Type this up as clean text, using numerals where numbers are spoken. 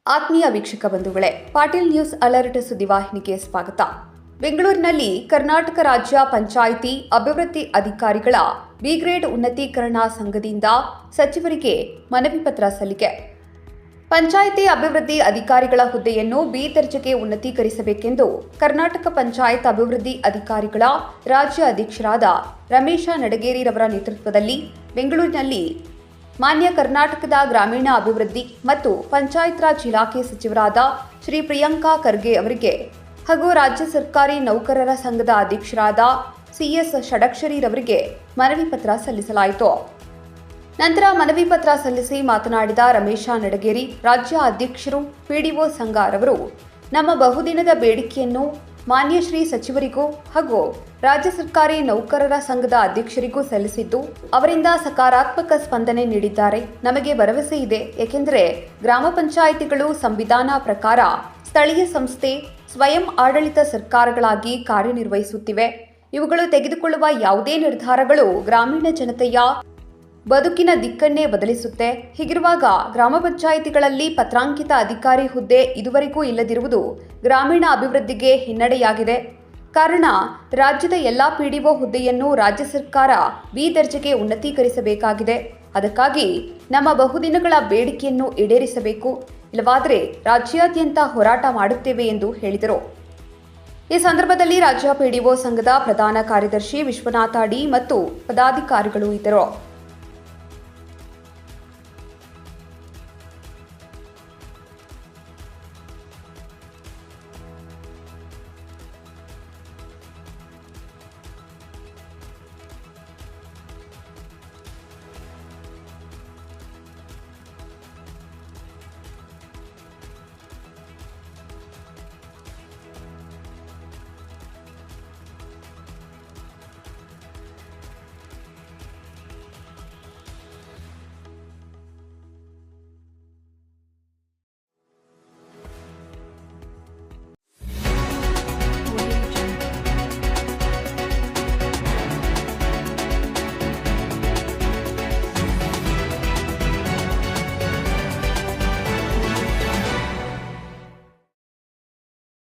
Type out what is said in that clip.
ಆತ್ಮೀಯ ವೀಕ್ಷಕ ಬಂಧುಗಳೇ, ಪಾಟೀಲ್ ನ್ಯೂಸ್ ಅಲರ್ಟ್ ಸುದ್ದಿವಾಹಿನಿಗೆ ಸ್ವಾಗತ. ಬೆಂಗಳೂರಿನಲ್ಲಿ ಕರ್ನಾಟಕ ರಾಜ್ಯ ಪಂಚಾಯಿತಿ ಅಭಿವೃದ್ಧಿ ಅಧಿಕಾರಿಗಳ ಬಿ ಗ್ರೇಡ್ ಉನ್ನತೀಕರಣ ಸಂಘದಿಂದ ಸಚಿವರಿಗೆ ಮನವಿ ಪತ್ರ ಸಲ್ಲಿಕೆ. ಪಂಚಾಯಿತಿ ಅಭಿವೃದ್ಧಿ ಅಧಿಕಾರಿಗಳ ಹುದ್ದೆಯನ್ನು ಬಿ ದರ್ಜೆಗೆ ಉನ್ನತೀಕರಿಸಬೇಕೆಂದು ಕರ್ನಾಟಕ ಪಂಚಾಯತ್ ಅಭಿವೃದ್ಧಿ ಅಧಿಕಾರಿಗಳ ರಾಜ್ಯ ಅಧ್ಯಕ್ಷರಾದ ರಮೇಶ ನಡಗೇರಿರವರ ನೇತೃತ್ವದಲ್ಲಿ ಬೆಂಗಳೂರಿನಲ್ಲಿ ಮಾನ್ಯ ಕರ್ನಾಟಕದ ಗ್ರಾಮೀಣ ಅಭಿವೃದ್ಧಿ ಮತ್ತು ಪಂಚಾಯತ್ ರಾಜ್ ಇಲಾಖೆ ಸಚಿವರಾದ ಶ್ರೀ ಪ್ರಿಯಾಂಕಾ ಖರ್ಗೆ ಅವರಿಗೆ ಹಾಗೂ ರಾಜ್ಯ ಸರ್ಕಾರಿ ನೌಕರರ ಸಂಘದ ಅಧ್ಯಕ್ಷರಾದ ಸಿಎಸ್ ಷಡಕ್ಷರಿರವರಿಗೆ ಮನವಿ ಪತ್ರ ಸಲ್ಲಿಸಲಾಯಿತು. ನಂತರ ಮನವಿ ಪತ್ರ ಸಲ್ಲಿಸಿ ಮಾತನಾಡಿದ ರಮೇಶ ನಡಗೇರಿ, ರಾಜ್ಯ ಅಧ್ಯಕ್ಷರು ಪಿಡಿಒ ಸಂಘರವರು ನಮ್ಮ ಬಹುದಿನದ ಬೇಡಿಕೆಯನ್ನು ಮಾನ್ಯ ಶ್ರೀ ಸಚಿವರಿಗೂ ಹಾಗೂ ರಾಜ್ಯ ಸರ್ಕಾರಿ ನೌಕರರ ಸಂಘದ ಅಧ್ಯಕ್ಷರಿಗೂ ಸಲ್ಲಿಸಿದ್ದು ಅವರಿಂದ ಸಕಾರಾತ್ಮಕ ಸ್ಪಂದನೆ ನೀಡಿದ್ದಾರೆ. ನಮಗೆ ಭರವಸೆ ಇದೆ, ಏಕೆಂದರೆ ಗ್ರಾಮ ಪಂಚಾಯಿತಿಗಳು ಸಂವಿಧಾನ ಪ್ರಕಾರ ಸ್ಥಳೀಯ ಸಂಸ್ಥೆ, ಸ್ವಯಂ ಆಡಳಿತ ಸರ್ಕಾರಗಳಾಗಿ ಕಾರ್ಯನಿರ್ವಹಿಸುತ್ತಿವೆ. ಇವುಗಳು ತೆಗೆದುಕೊಳ್ಳುವ ಯಾವುದೇ ನಿರ್ಧಾರಗಳು ಗ್ರಾಮೀಣ ಜನತೆಯ ಬದುಕಿನ ದಿಕ್ಕನ್ನೇ ಬದಲಿಸುತ್ತೆ. ಹೀಗಿರುವಾಗ ಗ್ರಾಮ ಪಂಚಾಯಿತಿಗಳಲ್ಲಿ ಪತ್ರಾಂಕಿತ ಅಧಿಕಾರಿ ಹುದ್ದೆ ಇದುವರೆಗೂ ಇಲ್ಲದಿರುವುದು ಗ್ರಾಮೀಣ ಅಭಿವೃದ್ಧಿಗೆ ಹಿನ್ನಡೆಯಾಗಿದೆ. ಕಾರಣ, ರಾಜ್ಯದ ಎಲ್ಲಾ ಪಿಡಿಒ ಹುದ್ದೆಯನ್ನು ರಾಜ್ಯ ಸರ್ಕಾರ ಬಿ ದರ್ಜೆಗೆ ಉನ್ನತೀಕರಿಸಬೇಕಾಗಿದೆ. ಅದಕ್ಕಾಗಿ ನಮ್ಮ ಬಹುದಿನಗಳ ಬೇಡಿಕೆಯನ್ನು ಈಡೇರಿಸಬೇಕು, ಇಲ್ಲವಾದರೆ ರಾಜ್ಯಾದ್ಯಂತ ಹೋರಾಟ ಮಾಡುತ್ತೇವೆ ಎಂದು ಹೇಳಿದರು. ಈ ಸಂದರ್ಭದಲ್ಲಿ ರಾಜ್ಯ ಪಿಡಿಒ ಸಂಘದ ಪ್ರಧಾನ ಕಾರ್ಯದರ್ಶಿ ವಿಶ್ವನಾಥ ಡಿ ಮತ್ತು ಪದಾಧಿಕಾರಿಗಳು ಇದ್ದರು.